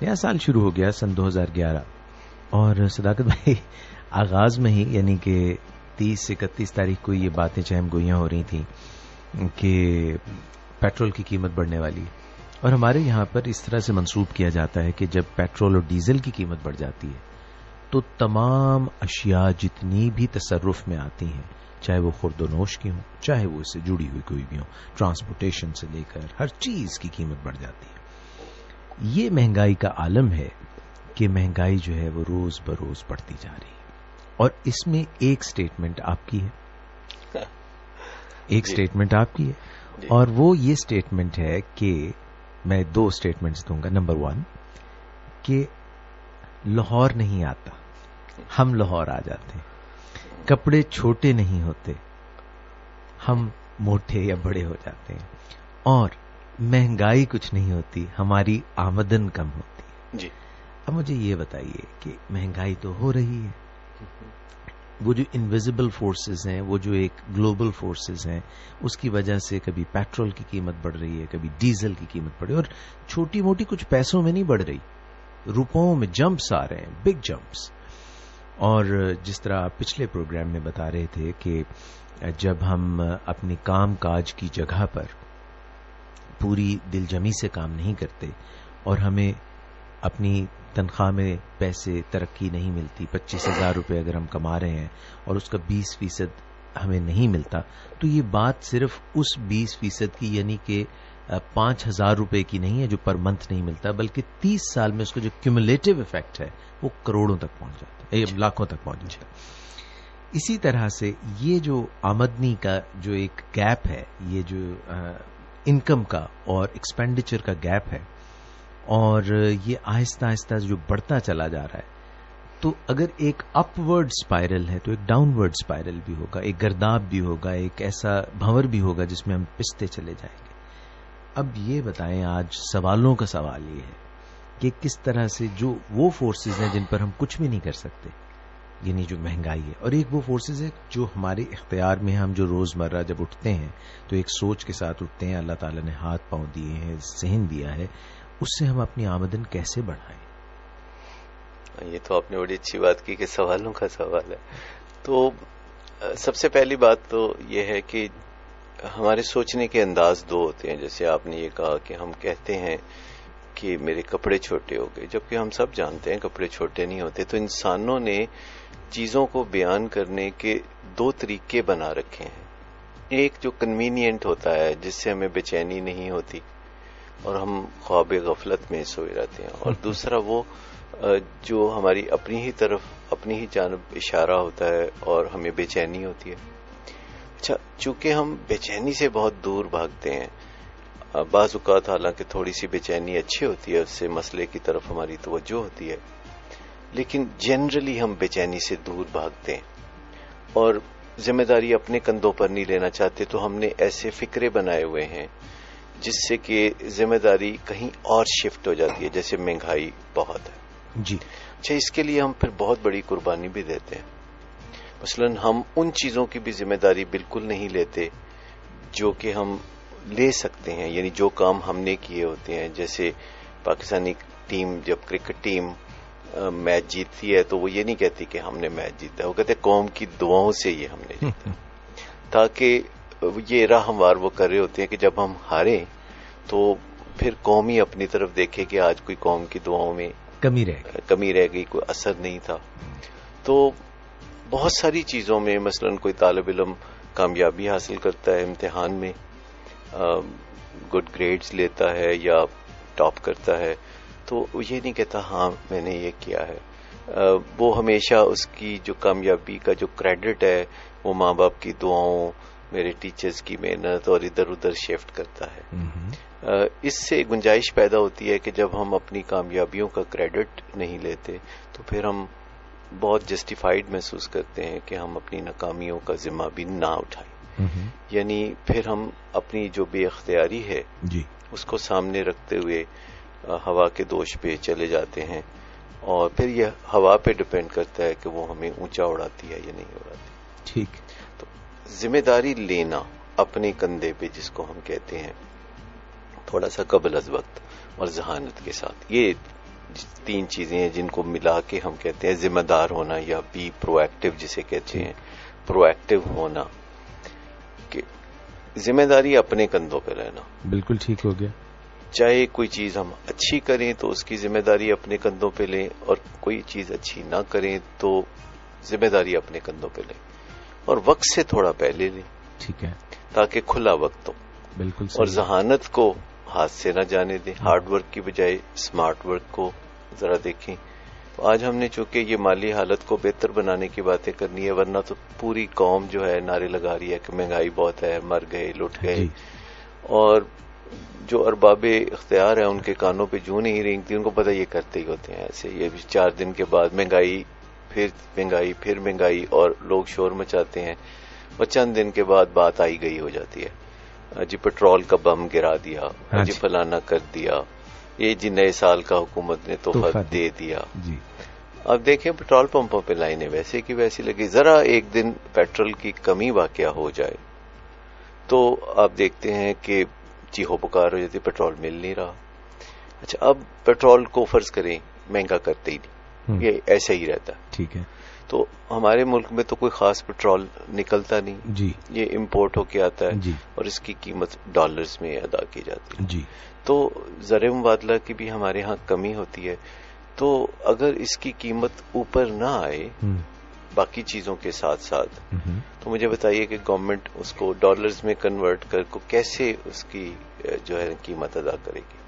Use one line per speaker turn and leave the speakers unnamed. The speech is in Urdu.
نیا سال شروع ہو گیا سن 2011 اور صداقت بھائی آغاز میں ہی یعنی کہ 30 سے 31 تاریخ کو یہ باتیں چہم گوئیاں ہو رہی تھیں کہ پیٹرول کی قیمت بڑھنے والی ہے. اور ہمارے یہاں پر اس طرح سے منسوب کیا جاتا ہے کہ جب پیٹرول اور ڈیزل کی قیمت بڑھ جاتی ہے تو تمام اشیاء جتنی بھی تصرف میں آتی ہیں, چاہے وہ خورد و نوش کی ہوں, چاہے وہ اس سے جڑی ہوئی کوئی بھی ہوں, ٹرانسپورٹیشن سے لے کر ہر چیز کی قیمت بڑھ جاتی ہے. یہ مہنگائی کا عالم ہے کہ مہنگائی جو ہے وہ روز بروز بڑھتی جا رہی ہے. اور اس میں ایک سٹیٹمنٹ آپ کی ہے, ایک سٹیٹمنٹ آپ کی ہے, اور وہ یہ سٹیٹمنٹ ہے کہ میں 2 سٹیٹمنٹس دوں گا. نمبر 1 کہ لاہور نہیں آتا, ہم لاہور آ جاتے ہیں. کپڑے چھوٹے نہیں ہوتے, ہم موٹے یا بڑے ہو جاتے ہیں. اور مہنگائی کچھ نہیں ہوتی, ہماری آمدن کم ہوتی ہے.
جی.
اب مجھے یہ بتائیے کہ مہنگائی تو ہو رہی ہے, وہ جو انویزیبل فورسز ہیں, وہ جو ایک گلوبل فورسز ہیں, اس کی وجہ سے کبھی پیٹرول کی قیمت بڑھ رہی ہے, کبھی ڈیزل کی قیمت بڑھ رہی ہے, اور چھوٹی موٹی کچھ پیسوں میں نہیں بڑھ رہی, روپوں میں جمپس آ رہے ہیں, بگ جمپس. اور جس طرح آپ پچھلے پروگرام میں بتا رہے تھے کہ جب ہم اپنی کام کاج کی جگہ پر پوری دل جمی سے کام نہیں کرتے اور ہمیں اپنی تنخواہ میں پیسے ترقی نہیں ملتی, 25,000 روپے اگر ہم کما رہے ہیں اور اس کا 20% ہمیں نہیں ملتا, تو یہ بات صرف اس 20% کی یعنی کہ 5,000 روپے کی نہیں ہے جو پر منتھ نہیں ملتا, بلکہ 30 سال میں اس کا جو کیومولیٹو افیکٹ ہے وہ کروڑوں تک پہنچ جاتا ہے, لاکھوں تک پہنچ جاتا ہے. اسی طرح سے یہ جو آمدنی کا جو ایک گیپ ہے, یہ جو انکم کا اور ایکسپینڈیچر کا گیپ ہے, اور یہ آہستہ آہستہ جو بڑھتا چلا جا رہا ہے, تو اگر ایک اپ ورڈ اسپائرل ہے تو ایک ڈاؤن ورڈ اسپائرل بھی ہوگا, ایک گرداب بھی ہوگا, ایک ایسا بھنور بھی ہوگا جس میں ہم پستے چلے جائیں گے. اب یہ بتائیں, آج سوالوں کا سوال یہ ہے کہ کس طرح سے جو وہ فورسز ہیں جن پر ہم کچھ بھی نہیں کر سکتے, یعنی جو مہنگائی ہے, اور ایک وہ فورسز ہے جو ہمارے اختیار میں, ہم جو روزمرہ جب اٹھتے ہیں تو ایک سوچ کے ساتھ اٹھتے ہیں, اللہ تعالیٰ نے ہاتھ پاؤں دیے ہیں, ذہن دیا ہے, اس سے ہم اپنی آمدن کیسے بڑھائیں.
یہ تو آپ نے بڑی اچھی بات کی کہ سوالوں کا سوال ہے. تو سب سے پہلی بات تو یہ ہے کہ ہمارے سوچنے کے انداز 2 ہوتے ہیں. جیسے آپ نے یہ کہا کہ ہم کہتے ہیں کہ میرے کپڑے چھوٹے ہو گئے, جبکہ ہم سب جانتے ہیں کپڑے چھوٹے نہیں ہوتے. تو انسانوں نے چیزوں کو بیان کرنے کے 2 طریقے بنا رکھے ہیں. ایک جو کنوینینٹ ہوتا ہے, جس سے ہمیں بے چینی نہیں ہوتی اور ہم خواب غفلت میں سوئے رہتے ہیں, اور دوسرا وہ جو ہماری اپنی ہی طرف, اپنی ہی جانب اشارہ ہوتا ہے اور ہمیں بے چینی ہوتی ہے. اچھا, چونکہ ہم بے چینی سے بہت دور بھاگتے ہیں, بعض اوقات حالانکہ تھوڑی سی بے چینی اچھی ہوتی ہے, اس سے مسئلے کی طرف ہماری توجہ ہوتی ہے, لیکن جنرلی ہم بے چینی سے دور بھاگتے ہیں اور ذمہ داری اپنے کندھوں پر نہیں لینا چاہتے. تو ہم نے ایسے فکرے بنائے ہوئے ہیں جس سے کہ ذمہ داری کہیں اور شفٹ ہو جاتی ہے, جیسے مہنگائی بہت ہے.
جی.
اچھا, اس کے لیے ہم پھر بہت بڑی قربانی بھی دیتے ہیں. مثلا ہم ان چیزوں کی بھی ذمہ داری بالکل نہیں لیتے جو کہ ہم لے سکتے ہیں, یعنی جو کام ہم نے کیے ہوتے ہیں. جیسے پاکستانی ٹیم, جب کرکٹ ٹیم میچ جیتتی ہے تو وہ یہ نہیں کہتی کہ ہم نے میچ جیتا ہے, وہ کہتے ہیں قوم کی دعاؤں سے یہ ہم نے جیتا. تاکہ یہ راہ ہموار وہ کر رہے ہوتے ہیں کہ جب ہم ہاریں تو پھر قوم ہی اپنی طرف دیکھے کہ آج کوئی قوم کی دعاؤں میں کمی رہ گئی, کوئی اثر نہیں تھا. تو بہت ساری چیزوں میں, مثلا کوئی طالب علم کامیابی حاصل کرتا ہے امتحان میں, گڈ گریڈز لیتا ہے یا ٹاپ کرتا ہے, تو وہ یہ نہیں کہتا ہاں میں نے یہ کیا ہے. وہ ہمیشہ اس کی جو کامیابی کا جو کریڈٹ ہے وہ ماں باپ کی دعاؤں, میرے ٹیچرز کی محنت اور ادھر ادھر شفٹ کرتا ہے. اس سے گنجائش پیدا ہوتی ہے کہ جب ہم اپنی کامیابیوں کا کریڈٹ نہیں لیتے تو پھر ہم بہت جسٹیفائیڈ محسوس کرتے ہیں کہ ہم اپنی ناکامیوں کا ذمہ بھی نہ اٹھائیں. یعنی پھر ہم اپنی جو بے اختیاری ہے اس کو سامنے رکھتے ہوئے ہوا کے دوش پہ چلے جاتے ہیں, اور پھر یہ ہوا پہ ڈپینڈ کرتا ہے کہ وہ ہمیں اونچا اڑاتی ہے یا نہیں اڑاتی.
ٹھیک.
تو ذمہ داری لینا اپنے کندھے پہ, جس کو ہم کہتے ہیں تھوڑا سا قبل از وقت اور ذہانت کے ساتھ, یہ تین چیزیں ہیں جن کو ملا کے ہم کہتے ہیں ذمہ دار ہونا یا بی پرو ایکٹیو جسے کہتے ہیں، پرو ایکٹیو ہونا، کہ ذمہ داری اپنے کندھوں پہ رہنا.
بالکل ٹھیک ہو گیا.
چاہے کوئی چیز ہم اچھی کریں تو اس کی ذمہ داری اپنے کندھوں پہ لیں، اور کوئی چیز اچھی نہ کریں تو ذمہ داری اپنے کندھوں پہ لیں، اور وقت سے تھوڑا پہلے لیں.
ٹھیک ہے.
تاکہ کھلا وقت ہو.
بالکل.
اور ذہانت کو ہاتھ سے نہ جانے دیں. ہارڈ ورک کی بجائے اسمارٹ ورک کو ذرا دیکھیں. تو آج ہم نے چونکہ یہ مالی حالت کو بہتر بنانے کی باتیں کرنی ہے، ورنہ تو پوری قوم جو ہے نعرے لگا رہی ہے کہ مہنگائی بہت ہے، مر گئے، لٹ گئے. اور جو ارباب اختیار ہیں ان کے کانوں پہ جوں نہیں رینگتی، ان کو پتہ یہ کرتے ہی ہوتے ہیں ایسے. یہ 4 دن کے بعد مہنگائی، پھر مہنگائی، پھر مہنگائی، اور لوگ شور مچاتے ہیں. اور چند دن کے بعد بات آئی گئی ہو جاتی ہے، جی پٹرول کا بم گرا دیا، جی فلانا کر دیا، یہ جی نئے سال کا حکومت نے تحفہ دے دیا. اب دیکھیں پٹرول پمپوں پہ لائنیں ویسے کی ویسی لگی. ذرا ایک دن پیٹرول کی کمی واقع ہو جائے تو آپ دیکھتے ہیں کہ جی ہو پکار ہو جاتی، پیٹرول مل نہیں رہا. اچھا، اب پیٹرول کو فرض کریں مہنگا کرتے ہی نہیں، یہ ایسا ہی رہتا.
ٹھیک ہے.
تو ہمارے ملک میں تو کوئی خاص پیٹرول نکلتا نہیں
جی،
یہ امپورٹ ہو کے آتا ہے
جی،
اور اس کی قیمت ڈالرز میں ادا کی جاتی ہے.
جی.
تو زر مبادلہ کی بھی ہمارے ہاں کمی ہوتی ہے. تو اگر اس کی قیمت اوپر نہ آئے باقی چیزوں کے ساتھ ساتھ، تو مجھے بتائیے کہ گورنمنٹ اس کو ڈالرز میں کنورٹ کر کو کیسے اس کی جو ہے قیمت ادا کرے گی.